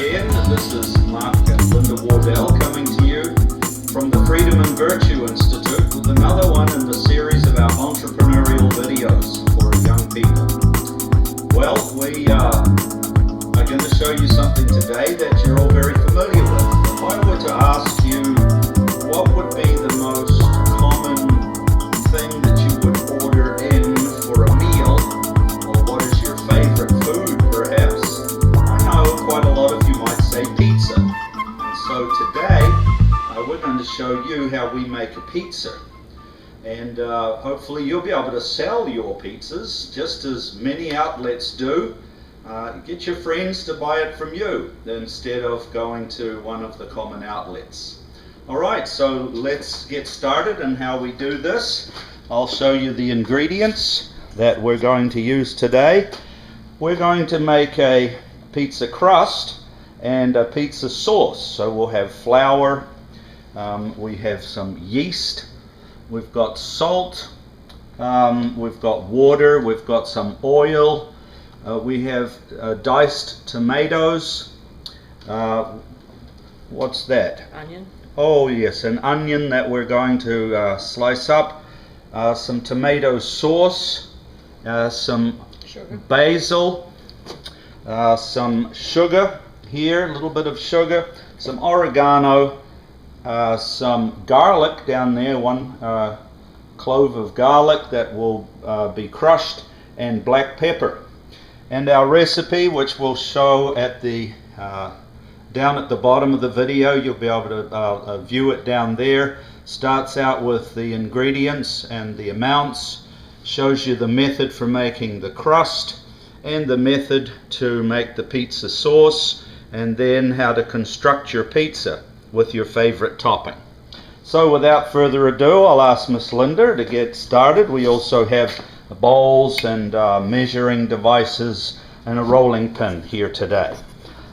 again. This is Mark and Linda Wardell coming to you from the Freedom and Virtue Institute with another one in the series of our entrepreneurial videos for young people. Well, we are going to show you something today that you're all very familiar with. If I were to ask you what would be the most common thing that you would order in for a meal, or what is your favorite food perhaps, I know quite a lot of you might say pizza. And so today we're going to show you how we make a pizza. And hopefully you'll be able to sell your pizzas just as many outlets do. Get your friends to buy it from you instead of going to one of the common outlets. Alright, so let's get started and how we do this. I'll show you the ingredients that we're going to use today. We're going to make a pizza crust and a pizza sauce. So we'll have flour, we have some yeast, we've got salt, we've got water, we've got some oil, we have diced tomatoes. What's that? Onion. Oh yes, an onion that we're going to slice up, some tomato sauce, some Sugar. basil, some sugar here, a little bit of sugar, some oregano, some garlic down there, one clove of garlic that will be crushed, and black pepper. And our recipe, which we'll show at the down at the bottom of the video, you'll be able to view it down there, starts out with the ingredients and the amounts, shows you the method for making the crust and the method to make the pizza sauce, and then how to construct your pizza with your favorite topping. So without further ado, I'll ask Miss Linda to get started. We also have bowls and measuring devices and a rolling pin here today.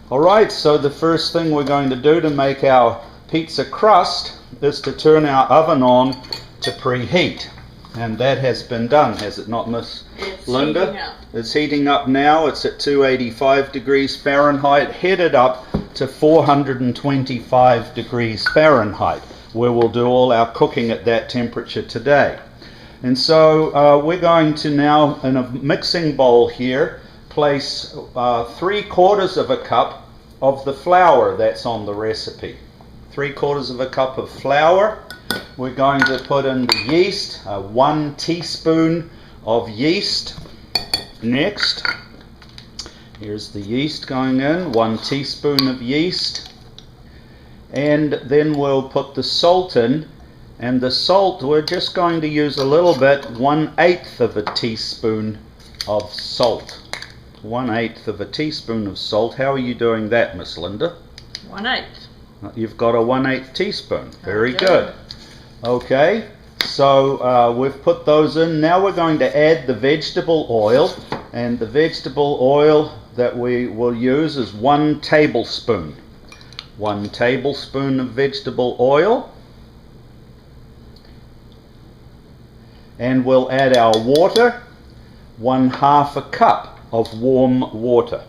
Alright, so the first thing we're going to do to make our pizza crust is to turn our oven on to preheat. And that has been done, has it not, Miss Linda? Heating up. It's heating up now. It's at 285 degrees Fahrenheit, headed up to 425 degrees Fahrenheit, where we'll do all our cooking at that temperature today. And so we're going to now, in a mixing bowl here, place 3/4 of a cup of the flour that's on the recipe. 3/4 of a cup of flour. We're going to put in the yeast, 1 teaspoon of yeast. Next, here's the yeast going in, 1 teaspoon of yeast. And then we'll put the salt in. And the salt, we're just going to use a little bit, 1/8 of a teaspoon of salt. 1/8 of a teaspoon of salt. How are you doing that, Miss Linda? 1/8. You've got a 1/8 teaspoon. Very good. Okay, so we've put those in. Now we're going to add the vegetable oil. And the vegetable oil that we will use is 1 tablespoon. 1 tablespoon of vegetable oil. And we'll add our water, 1/2 a cup of warm water.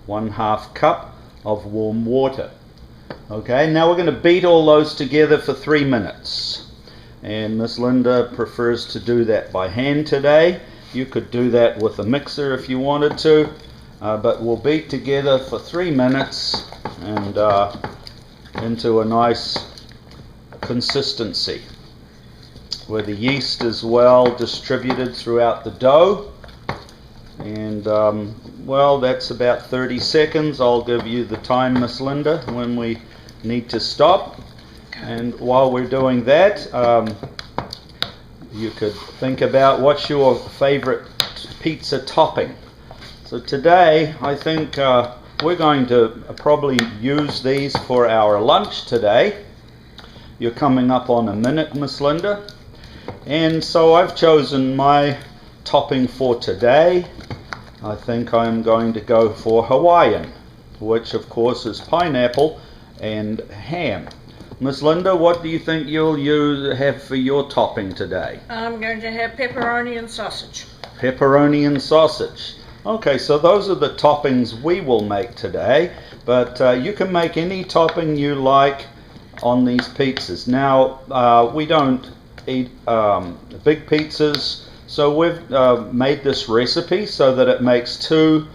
1/2 cup of warm water. Okay, now we're going to beat all those together for 3 minutes. And Miss Linda prefers to do that by hand today. You could do that with a mixer if you wanted to, but we'll beat together for 3 minutes and into a nice consistency, where the yeast is well distributed throughout the dough. And well, that's about 30 seconds. I'll give you the time, Miss Linda, when we need to stop. And while we're doing that, you could think about what's your favorite pizza topping. So today I think we're going to probably use these for our lunch today. You're coming up on a minute, Miss Linda. And so I've chosen my topping for today. I think I'm going to go for Hawaiian, which of course is pineapple and ham. Miss Linda, what do you think you'll have for your topping today? I'm going to have pepperoni and sausage. Pepperoni and sausage. Okay, so those are the toppings we will make today, but you can make any topping you like on these pizzas. Now, we don't eat big pizzas, so we've made this recipe so that it makes two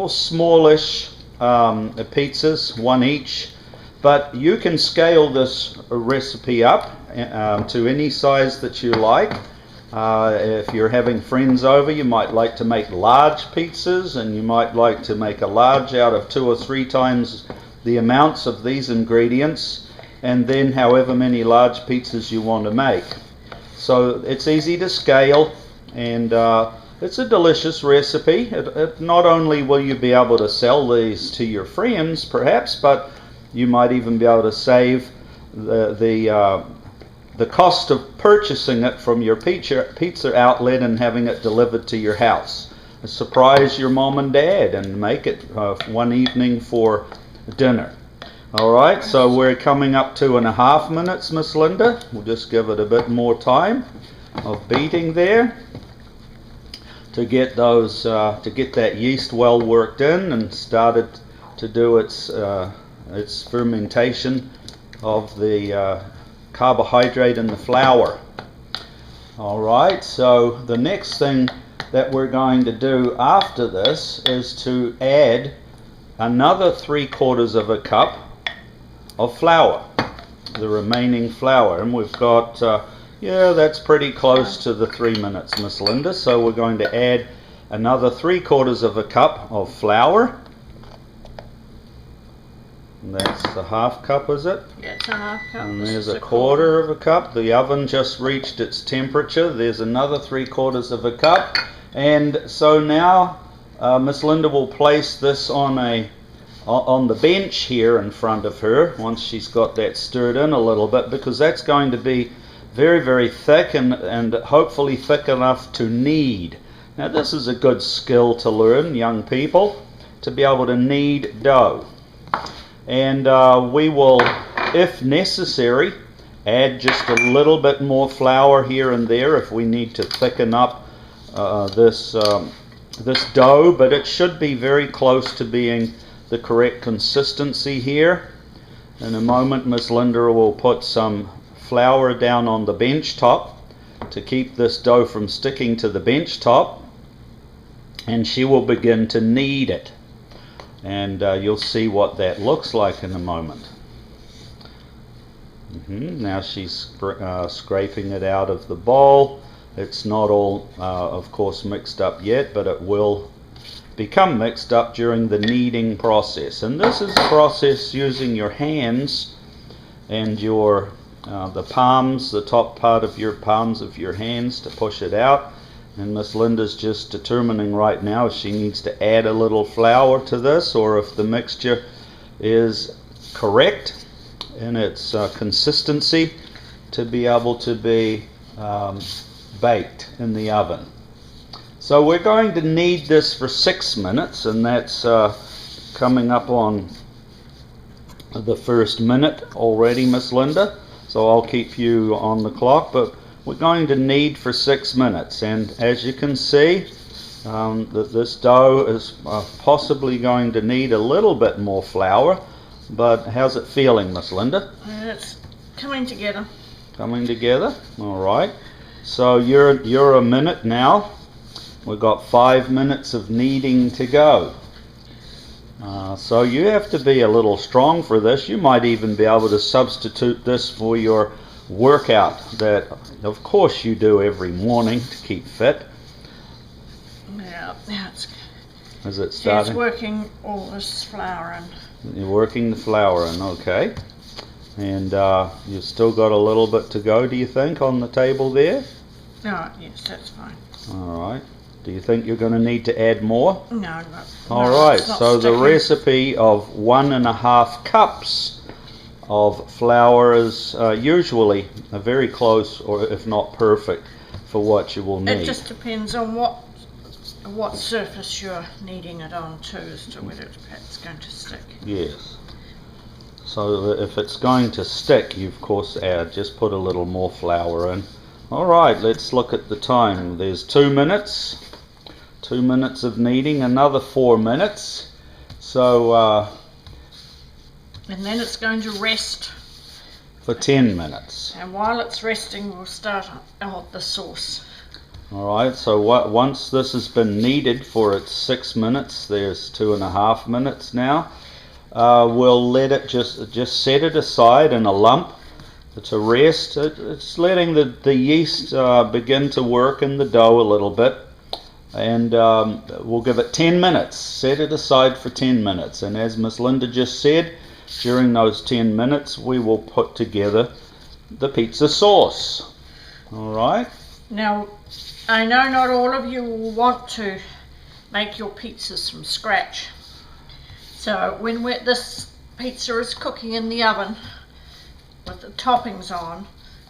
smallish pizzas, one each. But you can scale this recipe up to any size that you like. If you're having friends over, you might like to make large pizzas, and you might like to make a large out of 2 or 3 times the amounts of these ingredients, and then however many large pizzas you want to make. So it's easy to scale, and it's a delicious recipe. Not only will you be able to sell these to your friends perhaps, but you might even be able to save the cost of purchasing it from your pizza outlet and having it delivered to your house. Surprise your mom and dad and make it one evening for dinner. Alright, so we're coming up 2.5 minutes, Miss Linda. We'll just give it a bit more time of beating there to get those to get that yeast well worked in and started to do its fermentation of the carbohydrate in the flour. Alright, so the next thing that we're going to do after this is to add another 3/4 of a cup of flour, the remaining flour, and we've got yeah, that's pretty close to the 3 minutes, Miss Linda, so we're going to add another 3/4 of a cup of flour. And that's the 1/2 cup, is it? Yeah, it's a 1/2 cup. And there's a 1/4 of a cup. The oven just reached its temperature. There's another 3/4 of a cup. And so now Miss Linda will place this on the bench here in front of her once she's got that stirred in a little bit, because that's going to be very, very thick and hopefully thick enough to knead. Now this is a good skill to learn, young people, to be able to knead dough. And we will, if necessary, add just a little bit more flour here and there if we need to thicken up this dough, but it should be very close to being the correct consistency here. In a moment, Miss Linda will put some flour down on the bench top to keep this dough from sticking to the bench top, and she will begin to knead it. And you'll see what that looks like in a moment. Now she's scraping it out of the bowl. It's not all, of course, mixed up yet, but it will become mixed up during the kneading process. And this is a process using your hands and your the palms, the top part of your palms of your hands to push it out. And Miss Linda's just determining right now if she needs to add a little flour to this, or if the mixture is correct in its consistency to be able to be baked in the oven. So we're going to knead this for 6 minutes, and that's coming up on the first minute already, Miss Linda. So I'll keep you on the clock, but we're going to knead for 6 minutes, and as you can see, this dough is possibly going to need a little bit more flour. But how's it feeling, Miss Linda? It's coming together. Coming together. All right. So you're a minute now. We've got 5 minutes of kneading to go. So you have to be a little strong for this. You might even be able to substitute this for your workout that of course you do every morning to keep fit. Yeah, it's Is it starting? She's working all this flour in. You're working the flour in, okay. And you've still got a little bit to go, do you think, on the table there? No, yes, that's fine. Alright. Do you think you're going to need to add more? No. Alright, so sticking. the recipe of 1.5 cups of flour is usually very close, or if not perfect, for what you will need. It just depends on what surface you're kneading it on too, as to whether it's going to stick. Yes. So if it's going to stick, you of course just put a little more flour in. Alright, let's look at the time. There's 2 minutes 2 minutes of kneading, another 4 minutes. So and then it's going to rest for 10 minutes. And while it's resting, we'll start out the sauce. Alright, so once this has been kneaded for its 6 minutes, there's 2.5 minutes now, we'll let it just set it aside in a lump to rest. It's letting the yeast begin to work in the dough a little bit, and we'll give it 10 minutes. Set it aside for 10 minutes, and as Miss Linda just said, during those 10 minutes we will put together the pizza sauce. Alright? Now, I know not all of you will want to make your pizzas from scratch. So when this pizza is cooking in the oven with the toppings on,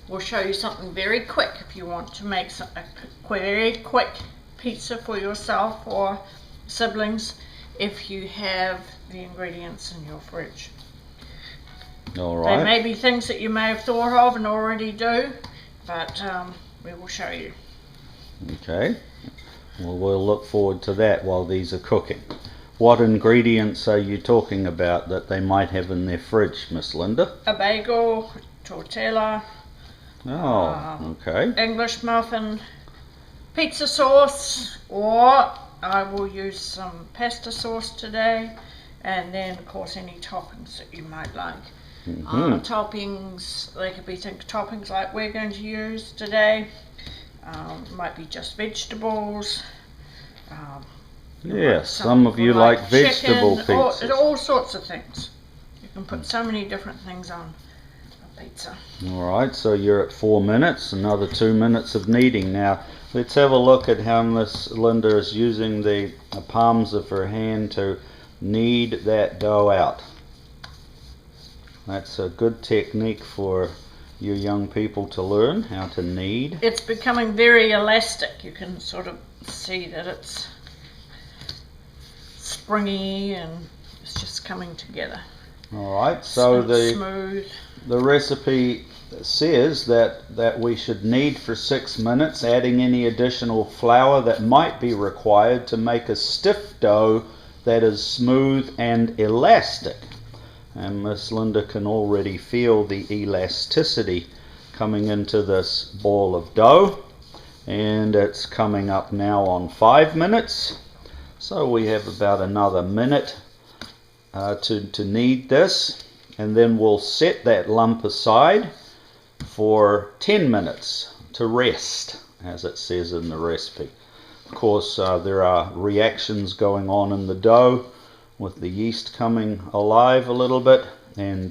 we'll show you something very quick if you want to make a very quick pizza for yourself or siblings if you have the ingredients in your fridge. Alright. There may be things that you may have thought of and already do, but we will show you. Okay, well, we'll look forward to that while these are cooking. What ingredients are you talking about that they might have in their fridge, Miss Linda? A bagel, tortilla, Oh, okay. English muffin, pizza sauce, or I will use some pasta sauce today, and then of course any toppings that you might like. Toppings, they could be toppings like we're going to use today. Might be just vegetables. Yes, some of you like vegetable pizzas. All sorts of things. You can put so many different things on a pizza. Alright, so you're at 4 minutes, another 2 minutes of kneading. Now, let's have a look at how Miss Linda is using the palms of her hand to knead that dough out. That's a good technique for you young people to learn how to knead. It's becoming very elastic. You can sort of see that it's springy and it's just coming together. Alright, so smooth. The recipe says that we should knead for 6 minutes, adding any additional flour that might be required to make a stiff dough that is smooth and elastic. And Miss Linda can already feel the elasticity coming into this ball of dough, and it's coming up now on 5 minutes, so we have about another minute to knead this, and then we'll set that lump aside for 10 minutes to rest, as it says in the recipe. Of course, there are reactions going on in the dough with the yeast coming alive a little bit and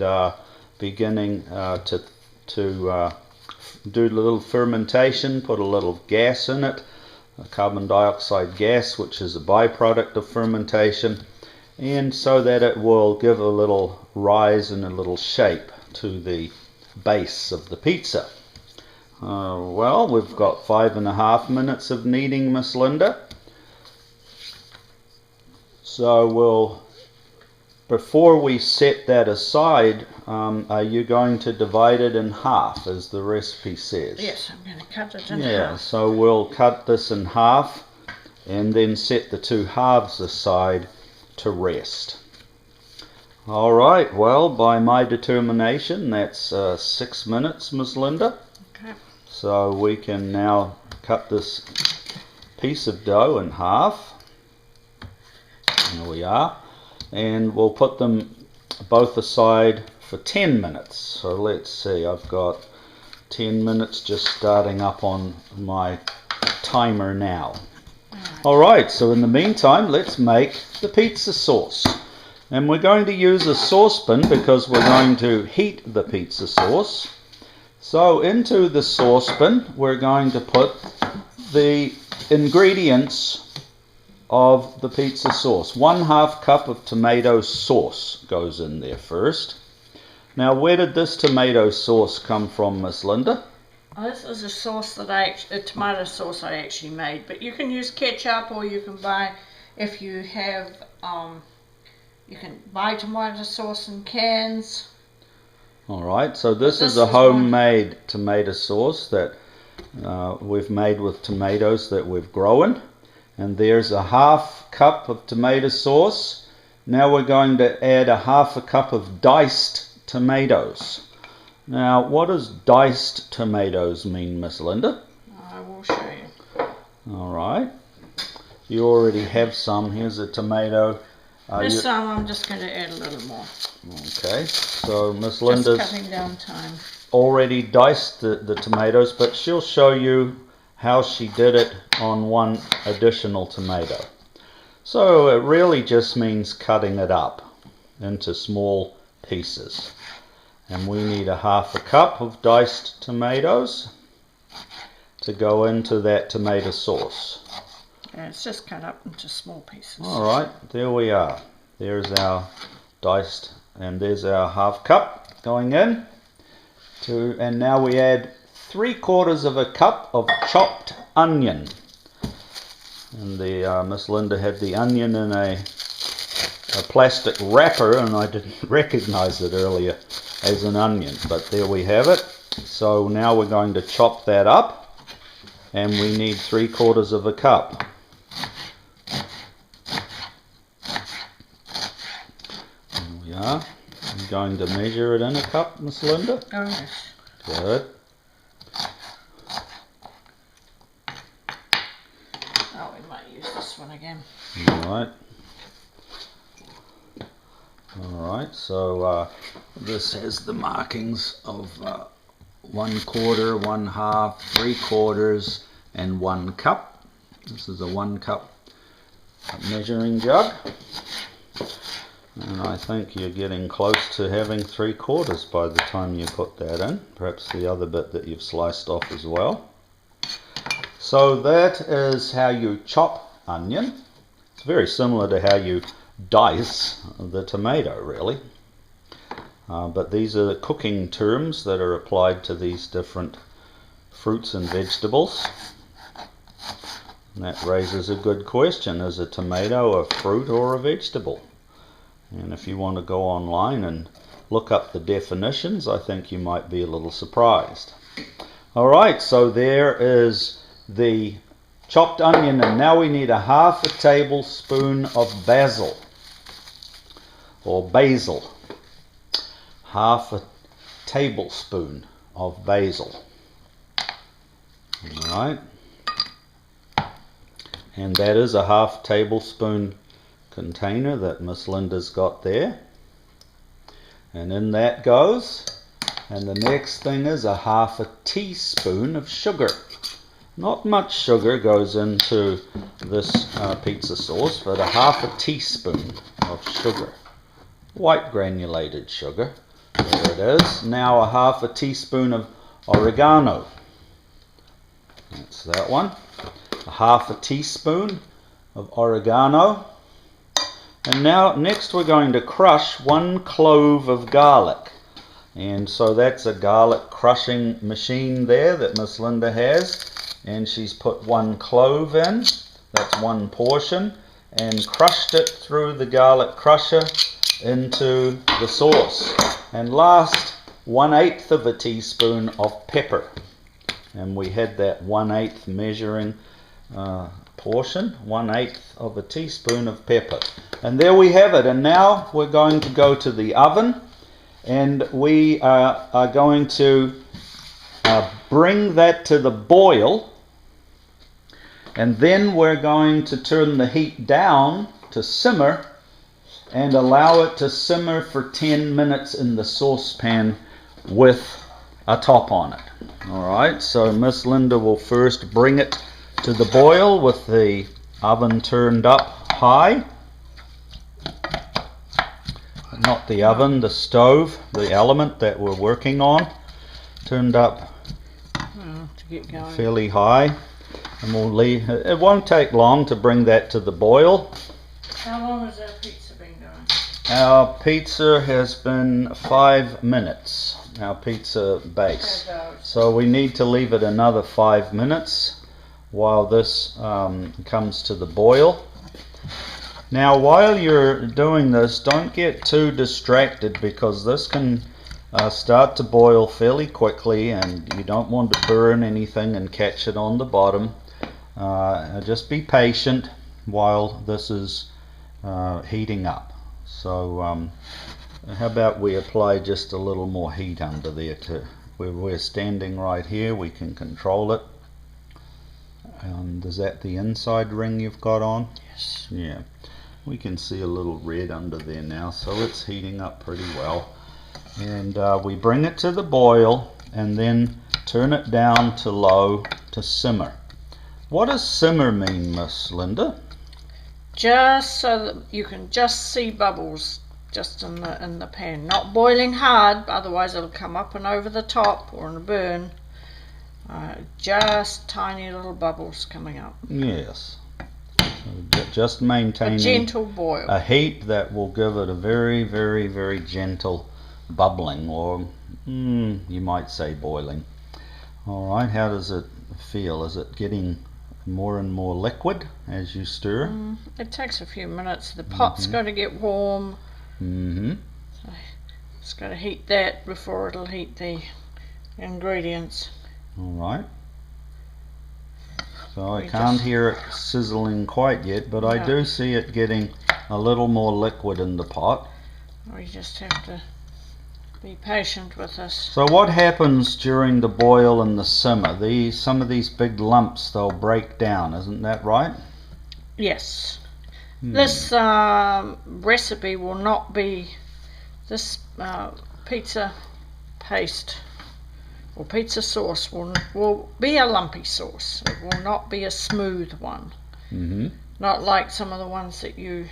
beginning to do a little fermentation, put a little gas in it, a carbon dioxide gas, which is a byproduct of fermentation, and so that it will give a little rise and a little shape to the base of the pizza. Well, we've got 5.5 minutes of kneading, Miss Linda. So before we set that aside, are you going to divide it in half, as the recipe says? Yes, I'm going to cut it in half. Yeah, so we'll cut this in half and then set the 2 halves aside to rest. Alright, well, by my determination, that's 6 minutes, Miss Linda. Okay. So we can now cut this piece of dough in half. There we are, and we'll put them both aside for 10 minutes. So let's see, I've got 10 minutes just starting up on my timer now. Alright, so in the meantime, let's make the pizza sauce. And we're going to use a saucepan because we're going to heat the pizza sauce. So into the saucepan, we're going to put the ingredients of the pizza sauce. 1/2 cup of tomato sauce goes in there first. Now, where did this tomato sauce come from, Miss Linda? This is a sauce that a tomato sauce I actually made, but you can use ketchup, or you can buy, if you have, you can buy tomato sauce in cans. Alright, so this is a homemade tomato sauce that we've made with tomatoes that we've grown. And there's a half cup of tomato sauce. Now we're going to add a half a cup of diced tomatoes. Now, what does diced tomatoes mean, Miss Linda? I will show you. All right. You already have some. Here's a tomato. This time I'm just going to add a little more. Okay. So Miss Linda's just cutting down time. Already diced the tomatoes, but she'll show you how she did it on one additional tomato. So it really just means cutting it up into small pieces. And we need a half a cup of diced tomatoes to go into that tomato sauce. Yeah, it's just cut up into small pieces. Alright, there we are. There's our diced, and there's our half cup going in. And now we add 3/4 of a cup of chopped onion. And the Miss Linda had the onion in a plastic wrapper, and I didn't recognize it earlier as an onion, but there we have it. So now we're going to chop that up, and we need 3/4 of a cup. There we are. I'm going to measure it in a cup, Miss Linda. Oh, yes. Good. Oh, we might use this one again. Alright. Alright, so this has the markings of 1/4, 1/2, 3/4, and 1 cup. This is a 1 cup measuring jug. And I think you're getting close to having 3/4 by the time you put that in. Perhaps the other bit that you've sliced off as well. So that is how you chop onion. It's very similar to how you dice the tomato, really. But these are the cooking terms that are applied to these different fruits and vegetables. And that raises a good question. Is a tomato a fruit or a vegetable? And if you want to go online and look up the definitions, I think you might be a little surprised. Alright, so there is the chopped onion, and now we need a half a tablespoon of basil, or basil. Half a tablespoon of basil. Alright. And that is a half tablespoon container that Miss Linda's got there. And in that goes. And the next thing is a half a teaspoon of sugar. Not much sugar goes into this pizza sauce, but a half a teaspoon of sugar. White granulated sugar. There it is. Now a half a teaspoon of oregano. That's that one. A half a teaspoon of oregano. And now next we're going to crush 1 clove of garlic. And so that's a garlic crushing machine there that Miss Linda has. And she's put 1 clove in. That's 1 portion. And crushed it through the garlic crusher into the sauce. And last, 1/8 of a teaspoon of pepper. And we had that 1/8 measuring portion, 1/8 of a teaspoon of pepper. And there we have it. And now we're going to go to the oven, and we are going to bring that to the boil, and then we're going to turn the heat down to simmer and allow it to simmer for 10 minutes in the saucepan with a top on it. Alright, so Miss Linda will first bring it to the boil with the oven turned up high. Not the oven, the stove, the element that we're working on, turned up to get going. Fairly high. And we'll leave. It won't take long to bring that to the boil. How long has our pizza been going? Our pizza has been 5 minutes. Our pizza base. So we need to leave it another 5 minutes while this comes to the boil. Now while you're doing this, don't get too distracted, because this can start to boil fairly quickly, and you don't want to burn anything and catch it on the bottom. Just be patient while this is heating up. So how about we apply just a little more heat under there too. Where we're standing right here, we can control it. Is that the inside ring you've got on? Yes. Yeah. We can see a little red under there now, so it's heating up pretty well. And we bring it to the boil and then turn it down to low to simmer. What does simmer mean, Miss Linda? Just so that you can just see bubbles just in the pan. Not boiling hard, otherwise it'll come up and over the top or it'll burn. Just tiny little bubbles coming up. Yes. So just maintaining a gentle boil. A heat that will give it a very, very, very gentle bubbling, or you might say boiling. All right, how does it feel? Is it getting more and more liquid as you stir? It takes a few minutes. The pot's got to get warm. So it's got to heat that before it'll heat the ingredients. All right. So I can't hear it sizzling quite yet, but I do see it getting a little more liquid in the pot. We just have to be patient with this. So what happens during the boil and the simmer? Some of these big lumps, they'll break down, isn't that right? Yes. This recipe will not be, this pizza paste or pizza sauce will be a lumpy sauce. It will not be a smooth one. Not like some of the ones that you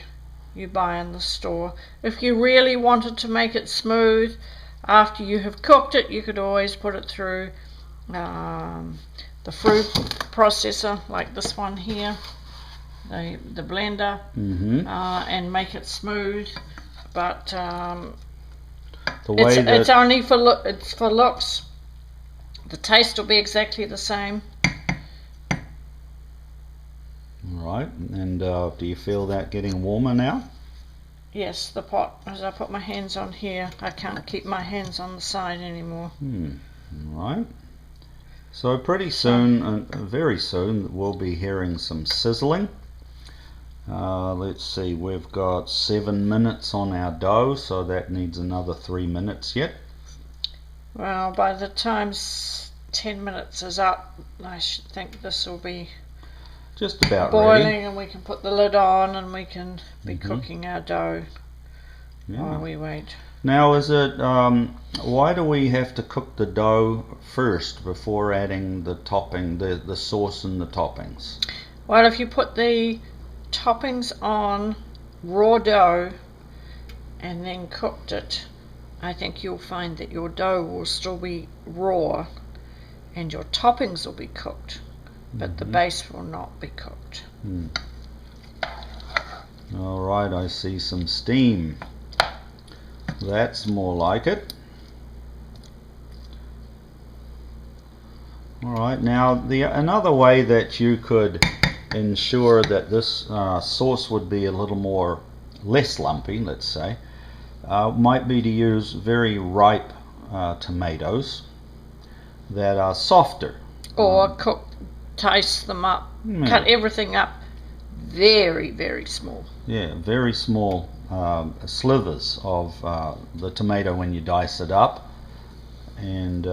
buy in the store. If you really wanted to make it smooth, after you have cooked it, you could always put it through the fruit processor, like this one here, the blender, and make it smooth. But it's only for looks. The taste will be exactly the same. Right, and do you feel that getting warmer now? Yes, the pot, as I put my hands on here, I can't keep my hands on the side anymore. Right. So pretty soon, very soon, we'll be hearing some sizzling. Let's see, we've got 7 minutes on our dough, so that needs another 3 minutes yet. Well, by the time 10 minutes is up, I should think this will be just about boiling ready. And we can put the lid on and we can be cooking our dough while we wait. Now is it, why do we have to cook the dough first before adding the topping, the sauce and the toppings? Well, if you put the toppings on raw dough and then cooked it, I think you'll find that your dough will still be raw and your toppings will be cooked, but the base will not be cooked. All right, I see some steam. That's more like it. All right, now another way that you could ensure that this sauce would be a little less lumpy, let's say, might be to use very ripe tomatoes that are softer. Or dice them up, cut everything up very, very small. Yeah, very small slivers of the tomato when you dice it up. And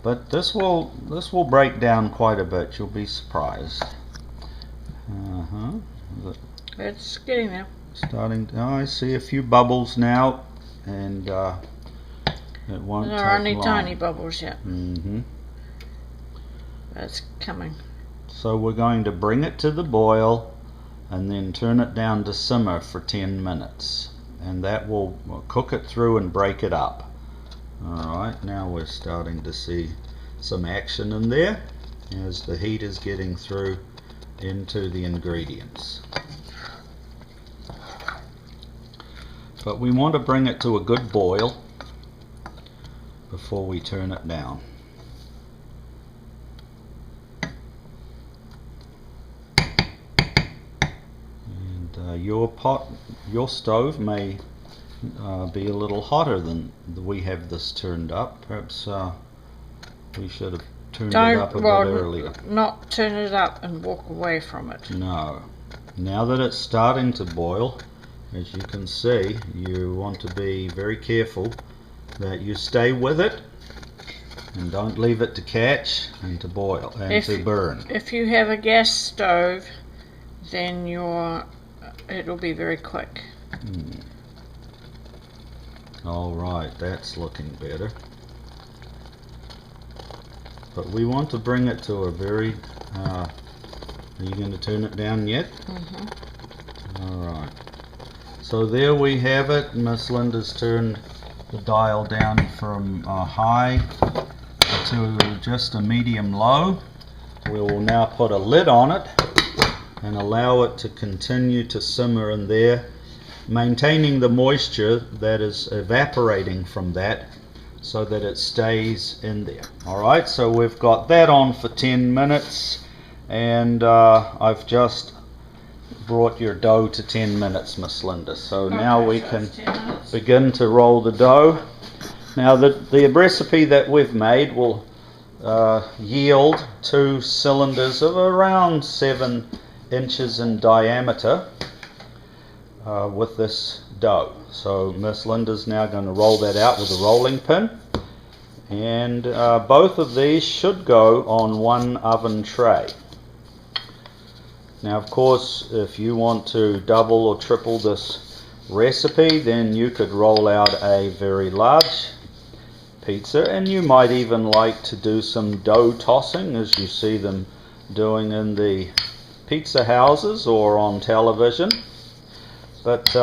but this will break down quite a bit. You'll be surprised. It's getting there. Starting. I see a few bubbles now, and it won't take long. There are only tiny bubbles yet. It's coming. So we're going to bring it to the boil and then turn it down to simmer for 10 minutes, and that will cook it through and break it up. Alright, now we're starting to see some action in there as the heat is getting through into the ingredients. But we want to bring it to a good boil before we turn it down. And your stove may be a little hotter than we have this turned up. Perhaps we should have turned it up a bit earlier. Not turn it up and walk away from it. No. Now that it's starting to boil, as you can see, you want to be very careful that you stay with it and don't leave it to catch and to boil and to burn. If you have a gas stove, then it'll be very quick. All right, that's looking better. But we want to bring it to a very... are you going to turn it down yet? All right. So there we have it. Miss Linda's turned the dial down from high to just a medium low. We will now put a lid on it and allow it to continue to simmer in there, maintaining the moisture that is evaporating from that so that it stays in there. Alright, so we've got that on for 10 minutes and I've just brought your dough to 10 minutes, Miss Linda. So now we can begin to roll the dough. Now the recipe that we've made will yield 2 cylinders of around 7 inches in diameter with this dough. So Miss Linda's now going to roll that out with a rolling pin, and both of these should go on one oven tray. Now of course, if you want to double or triple this recipe, then you could roll out a very large pizza, and you might even like to do some dough tossing as you see them doing in the pizza houses or on television. But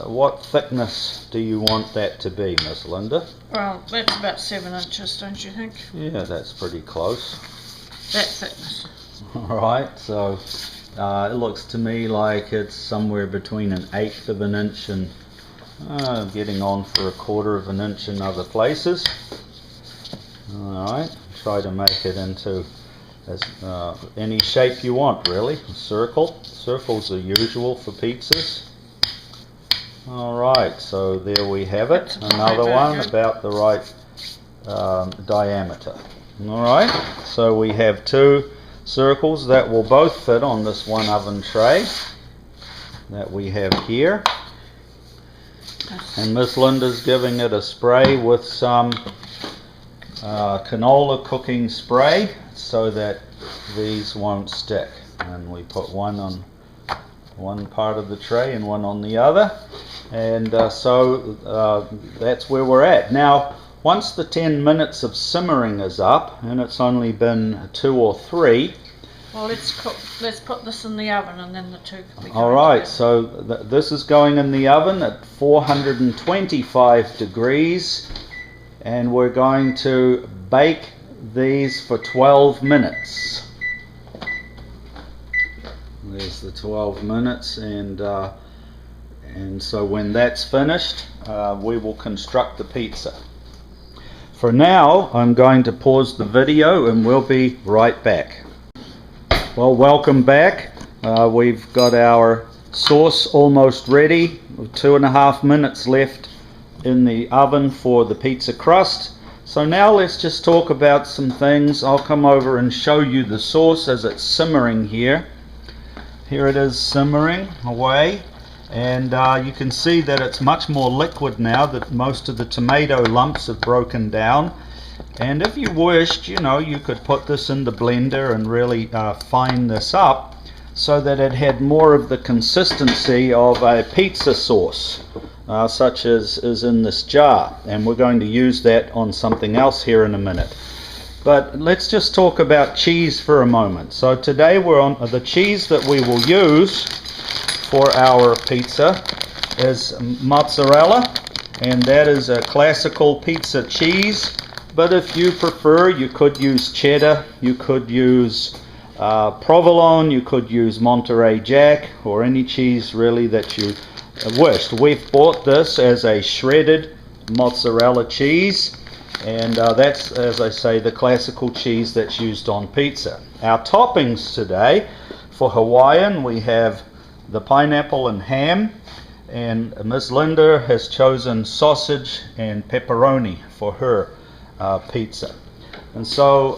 what thickness do you want that to be, Miss Linda? Well, that's about 7 inches, don't you think? Yeah, that's pretty close. That thickness. Alright, so it looks to me like it's somewhere between 1/8 of an inch and getting on for 1/4 of an inch in other places. Alright, try to make it into as any shape you want, really. A circle. Circles are usual for pizzas. Alright, so there we have it. Another one about the right diameter. Alright, so we have 2 circles that will both fit on this one oven tray that we have here. And Miss Linda's giving it a spray with some canola cooking spray so that these won't stick. And we put one on one part of the tray and one on the other. And so that's where we're at. Now, once the 10 minutes of simmering is up, and it's only been 2 or 3. Well, let's put this in the oven and then the 2 can be Alright, so this is going in the oven at 425 degrees, and we're going to bake these for 12 minutes. There's the 12 minutes, and so when that's finished, we will construct the pizza. For now, I'm going to pause the video and we'll be right back. Well, welcome back. We've got our sauce almost ready, with 2.5 minutes left in the oven for the pizza crust. So now let's just talk about some things. I'll come over and show you the sauce as it's simmering here. Here it is simmering away, and you can see that it's much more liquid now, that most of the tomato lumps have broken down. And if you wished, you could put this in the blender and really fine this up so that it had more of the consistency of a pizza sauce, such as is in this jar. And we're going to use that on something else here in a minute. But let's just talk about cheese for a moment. So today we're on the cheese that we will use for our pizza is mozzarella, and that is a classical pizza cheese. But if you prefer, you could use cheddar, you could use provolone, you could use Monterey Jack, or any cheese really that you wished. We've bought this as a shredded mozzarella cheese, and that's, as I say, the classical cheese that's used on pizza. Our toppings today, for Hawaiian, we have the pineapple and ham, and Miss Linda has chosen sausage and pepperoni for her pizza. And so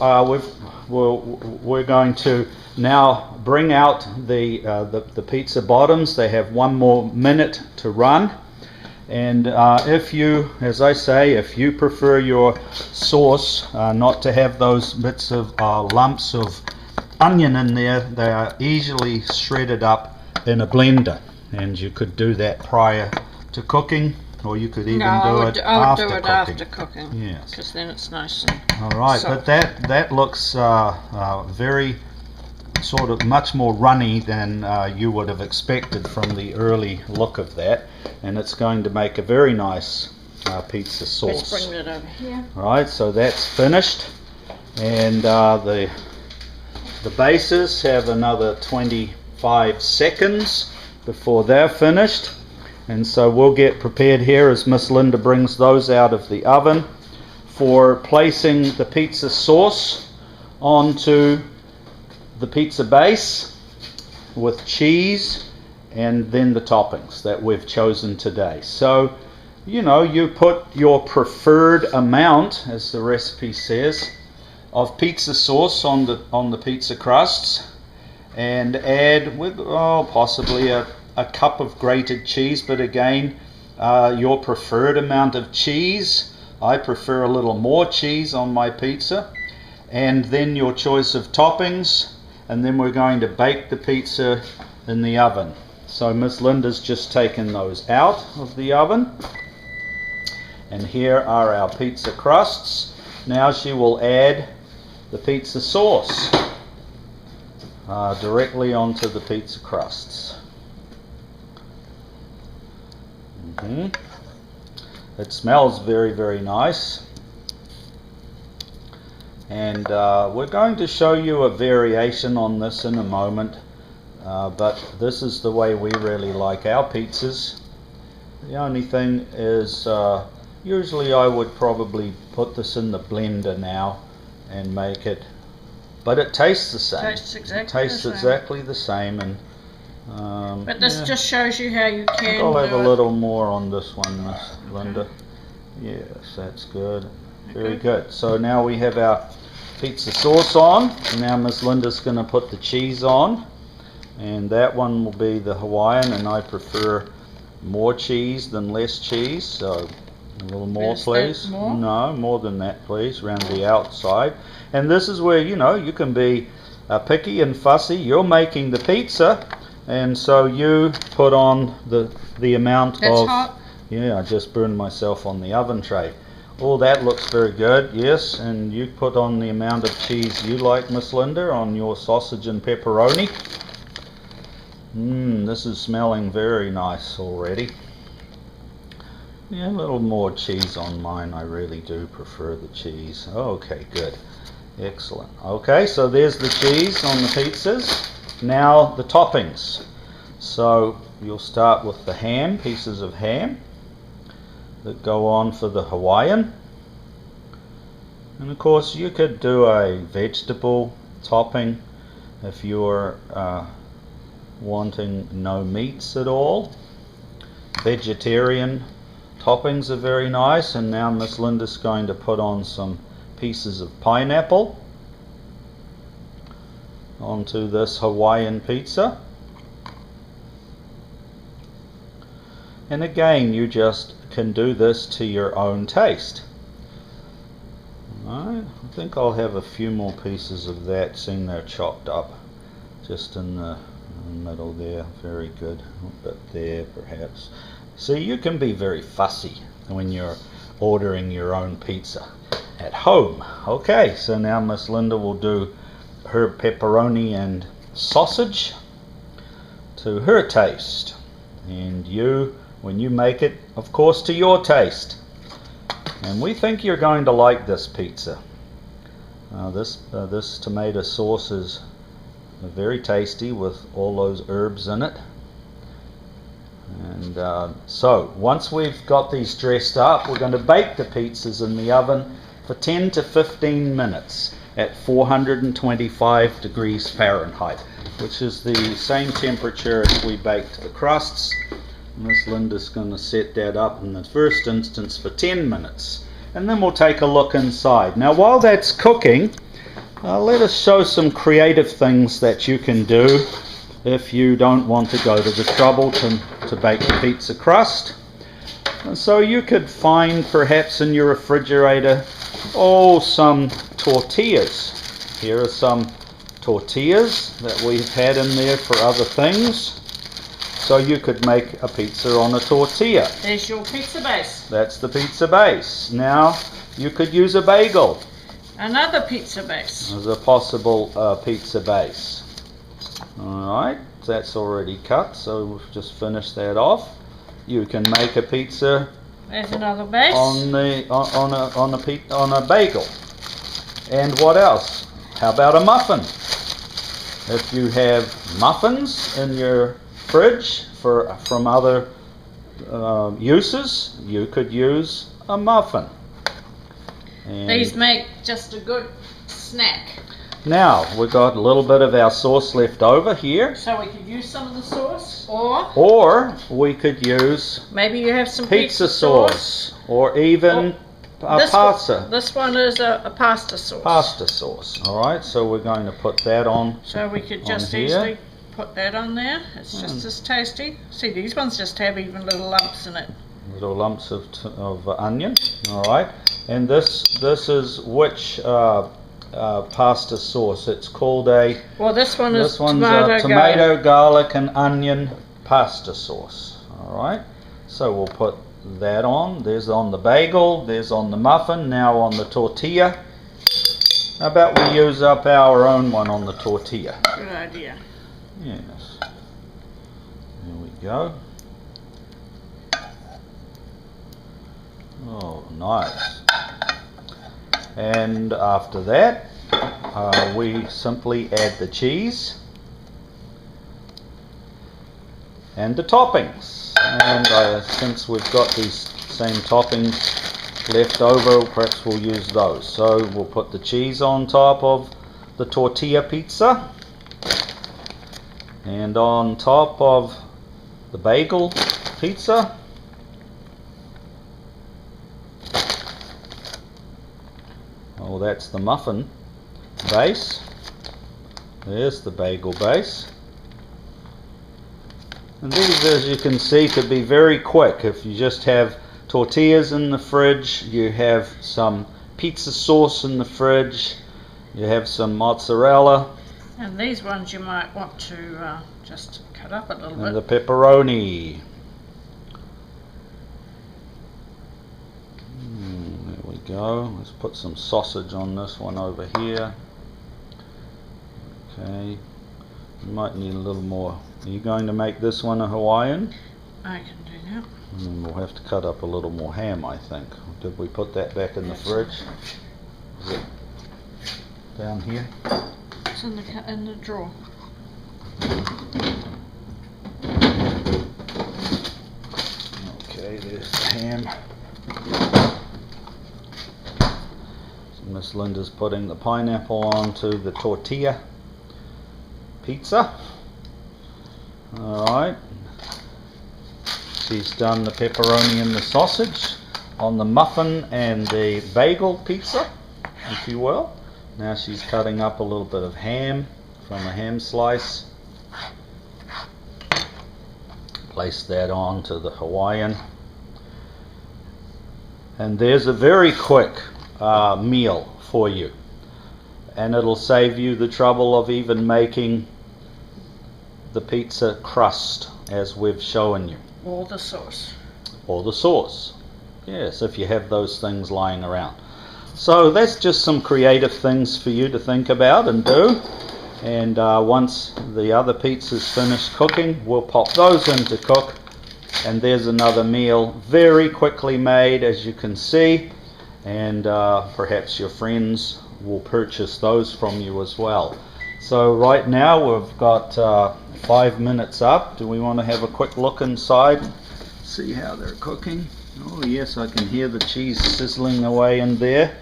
we're going to now bring out the pizza bottoms. They have 1 more minute to run. And if you, as I say, if you prefer your sauce not to have those bits of lumps of onion in there, they are easily shredded up in a blender. And you could do that prior to cooking, or you could even I would do it cooking. after cooking. Yes. Because then it's nice and All right, soft. but that looks very sort of much more runny than you would have expected from the early look of that, and it's going to make a very nice pizza sauce. Let's bring it over here. All right, so that's finished, and the bases have another 25 seconds before they're finished, and so we'll get prepared here as Miss Linda brings those out of the oven for placing the pizza sauce onto the pizza base with cheese and then the toppings that we've chosen today. So, you know, you put your preferred amount, as the recipe says, of pizza sauce on the pizza crusts, and add with possibly a cup of grated cheese, but again, your preferred amount of cheese. I prefer a little more cheese on my pizza, and then your choice of toppings, and then we're going to bake the pizza in the oven. So Miss Linda's just taken those out of the oven, and here are our pizza crusts. Now she will add the pizza sauce directly onto the pizza crusts. It smells very, very nice. And we're going to show you a variation on this in a moment, but this is the way we really like our pizzas. The only thing is, usually I would probably put this in the blender now and make it, but it tastes the same. Tastes exactly the same. And but this just shows you how you can I'll have do a it. little more on this one, Miss Linda. Yes, that's good. Very good. So now we have our pizza sauce on. Now Miss Linda's going to put the cheese on, and that one will be the Hawaiian, and I prefer more cheese than less cheese, so a little more, please. More? No, more than that, please, around the outside. And this is where, you know, you can be picky and fussy. You're making the pizza, and so you put on the amount That's of... hot. Yeah, I just burned myself on the oven tray. Oh, that looks very good, yes, and you put on the amount of cheese you like, Miss Linda, on your sausage and pepperoni. This is smelling very nice already. Yeah, a little more cheese on mine. I really do prefer the cheese. Okay, good. Excellent. Okay, so there's the cheese on the pizzas. Now the toppings. So you'll start with the ham, pieces of ham that go on for the Hawaiian. And of course you could do a vegetable topping if you're wanting no meats at all. Vegetarian toppings are very nice, and now Miss Linda's going to put on some pieces of pineapple onto this Hawaiian pizza. And again, you just can do this to your own taste. Alright, I think I'll have a few more pieces of that, seeing they're chopped up just in the middle there. Very good. A bit there, perhaps. See, you can be very fussy when you're ordering your own pizza at home. Okay, so now Miss Linda will do her pepperoni and sausage to her taste, and you, when you make it, of course, to your taste. And we think you're going to like this pizza. This tomato sauce is very tasty with all those herbs in it. And so once we've got these dressed up, we're going to bake the pizzas in the oven for 10 to 15 minutes at 425 degrees Fahrenheit, which is the same temperature as we baked the crusts. Miss Linda's going to set that up in the first instance for 10 minutes and then we'll take a look inside. Now while that's cooking, let us show some creative things that you can do if you don't want to go to the trouble to bake the pizza crust. And so you could find perhaps in your refrigerator some tortillas. Here are some tortillas that we've had in there for other things. So you could make a pizza on a tortilla. There's your pizza base. That's the pizza base. Now you could use a bagel. Another pizza base. As a possible pizza base. Alright, that's already cut, so we've just finished that off. You can make a pizza. There's another base. On a bagel. And what else? How about a muffin? If you have muffins in your fridge from other uses, you could use a muffin. And these make just a good snack. now we've got a little bit of our sauce left over here. So we could use some of the sauce, or we could use maybe you have some pizza sauce, or even pasta. This one is a pasta sauce. Pasta sauce. All right, so we're going to put that on. So we could just easily put that on there. It's just as tasty. See, these ones just have even little lumps in it. Little lumps of onion. All right, and this is which pasta sauce? It's called a. Well, this one's tomato, garlic, and onion pasta sauce. All right, so we'll put that on. There's on the bagel. There's on the muffin. Now on the tortilla. How about we use up our own one on the tortilla? Good idea. Yes. There we go. Oh, nice. And after that, we simply add the cheese and the toppings. And since we've got these same toppings left over, perhaps we'll use those. So we'll put the cheese on top of the tortilla pizza, and on top of the bagel pizza. Oh, that's the muffin base. There's the bagel base. And these, as you can see, could be very quick. If you just have tortillas in the fridge, you have some pizza sauce in the fridge, you have some mozzarella. And these ones you might want to just cut up a little bit. And the pepperoni. There we go. Let's put some sausage on this one over here. Okay. You might need a little more. Are you going to make this one a Hawaiian? I can do that. And then we'll have to cut up a little more ham, I think. Did we put that back in the fridge? Is it down here? It's in the drawer. Okay, there's the ham. So Miss Linda's putting the pineapple onto the tortilla pizza. Alright. She's done the pepperoni and the sausage on the muffin and the bagel pizza, if you will. Now she's cutting up a little bit of ham from a ham slice. Place that on to the Hawaiian. And there's a very quick meal for you. And it'll save you the trouble of even making the pizza crust as we've shown you. Or the sauce. Or the sauce. Yes, if you have those things lying around. So that's just some creative things for you to think about and do. And once the other pizza's finished cooking, we'll pop those in to cook. And there's another meal, very quickly made, as you can see. And perhaps your friends will purchase those from you as well. So right now we've got 5 minutes up. Do we want to have a quick look inside? See how they're cooking? Oh yes, I can hear the cheese sizzling away in there.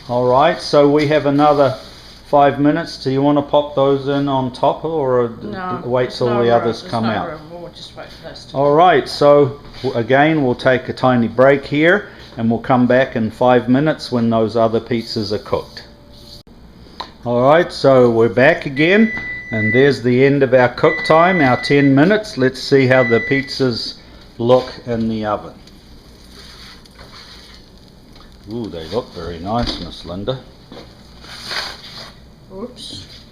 Alright, so we have another 5 minutes. Do you want to pop those in on top, or wait till the others come out? We'll just wait for this. Alright, so again we'll take a tiny break here. and we'll come back in 5 minutes when those other pizzas are cooked. Alright, so we're back again, and there's the end of our cook time, our 10 minutes. Let's see how the pizzas look in the oven. Ooh, they look very nice, Miss Linda. Oops.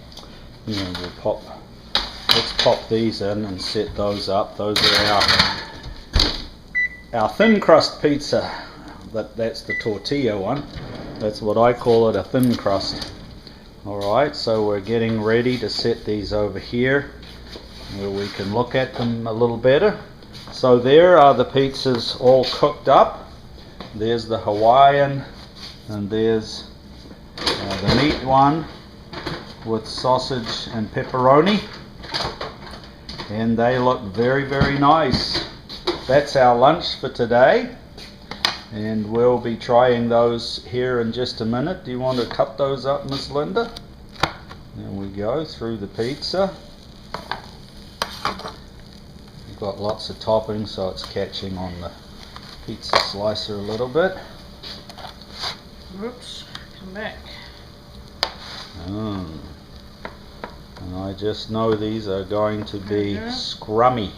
Yeah, let's pop these in and set those up. Those are our thin crust pizza. That's the tortilla one. That's what I call it, a thin crust. Alright, so we're getting ready to set these over here where we can look at them a little better. So there are the pizzas all cooked up. There's the Hawaiian, and there's the meat one with sausage and pepperoni, and they look very, very nice. That's our lunch for today, and we'll be trying those here in just a minute. Do you want to cut those up, Miss Linda? There we go, through the pizza. We've got lots of toppings, so it's catching on the pizza slicer a little bit. Oops, come back. And I just know these are going to be scrummy,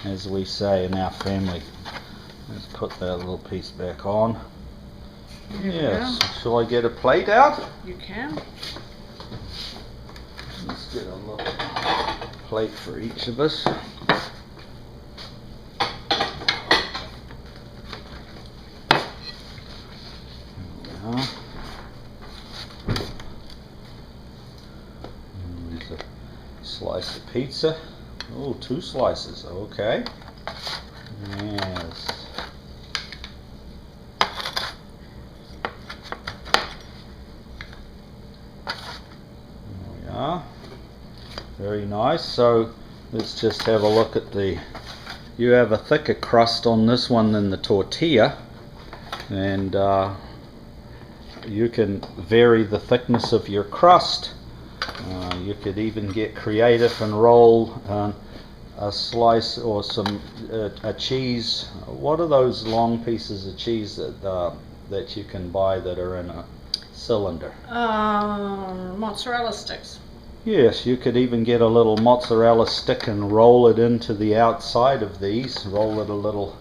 as we say in our family. Let's put that little piece back on. Yes. Shall I get a plate out? You can. Let's get a little plate for each of us. There's a slice of pizza. Oh, 2 slices. Okay. Yes. There we are. Very nice. So let's just have a look at you have a thicker crust on this one than the tortilla, and you can vary the thickness of your crust. You could even get creative and roll a slice or a cheese. What are those long pieces of cheese that you can buy that are in a cylinder? Mozzarella sticks. Yes, you could even get a little mozzarella stick and roll it into the outside of these. Roll it a little,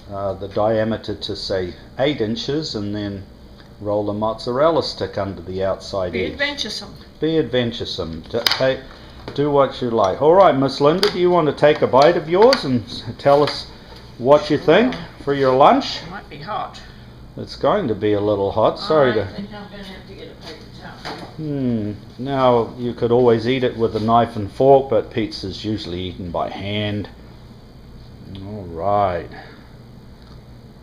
the diameter to say 8 inches, and then roll a mozzarella stick under the outside edge. Be adventuresome. Be adventuresome. Do what you like. Alright, Miss Linda, do you want to take a bite of yours and tell us what you think for your lunch? It might be hot. It's going to be a little hot. Sorry I think I'm going to have to get a paper towel. Now, you could always eat it with a knife and fork, but pizza's usually eaten by hand. Alright.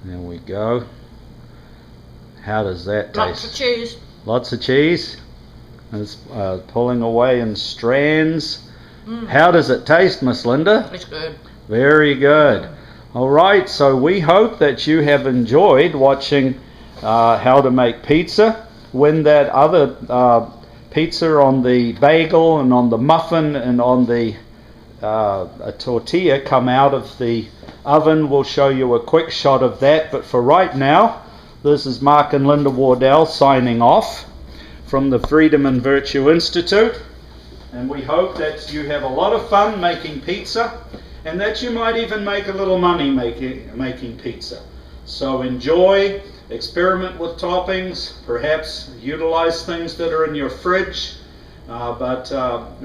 There we go. How does that taste? Lots of cheese. Lots of cheese. It's pulling away in strands. How does it taste, Miss Linda? It's good. Very good. Alright, so we hope that you have enjoyed watching how to make pizza. When that other pizza on the bagel and on the muffin and on the a tortilla come out of the oven, we'll show you a quick shot of that. But for right now, this is Mark and Linda Wardell signing off from the Freedom and Virtue Institute, and we hope that you have a lot of fun making pizza, and that you might even make a little money making pizza. So enjoy, experiment with toppings, perhaps utilize things that are in your fridge, but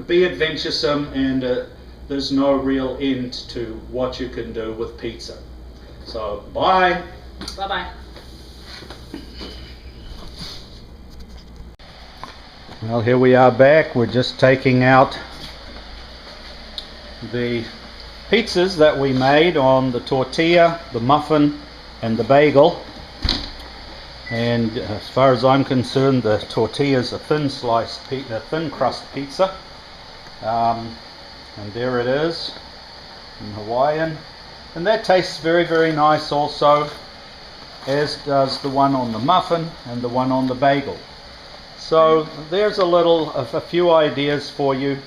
be adventuresome, and there's no real end to what you can do with pizza. So bye. Bye-bye. Well, here we are back. We're just taking out the pizzas that we made on the tortilla, the muffin, and the bagel. And as far as I'm concerned, the tortilla is a thin crust pizza. And there it is in Hawaiian. And that tastes very, very nice also, as does the one on the muffin and the one on the bagel. So there's a few ideas for you,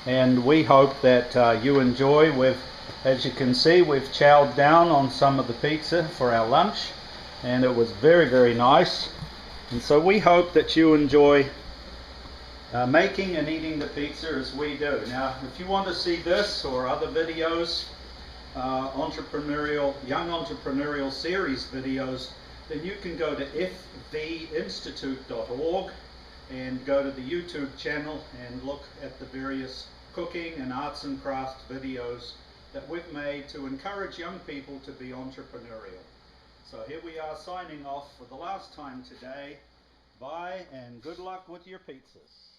and we hope that you enjoy. As you can see, we've chowed down on some of the pizza for our lunch, and it was very, very nice. And so we hope that you enjoy making and eating the pizza as we do. Now, if you want to see this or other videos, young entrepreneurial series videos, then you can go to fvinstitute.org and go to the YouTube channel and look at the various cooking and arts and crafts videos that we've made to encourage young people to be entrepreneurial. So here we are signing off for the last time today. Bye and good luck with your pizzas.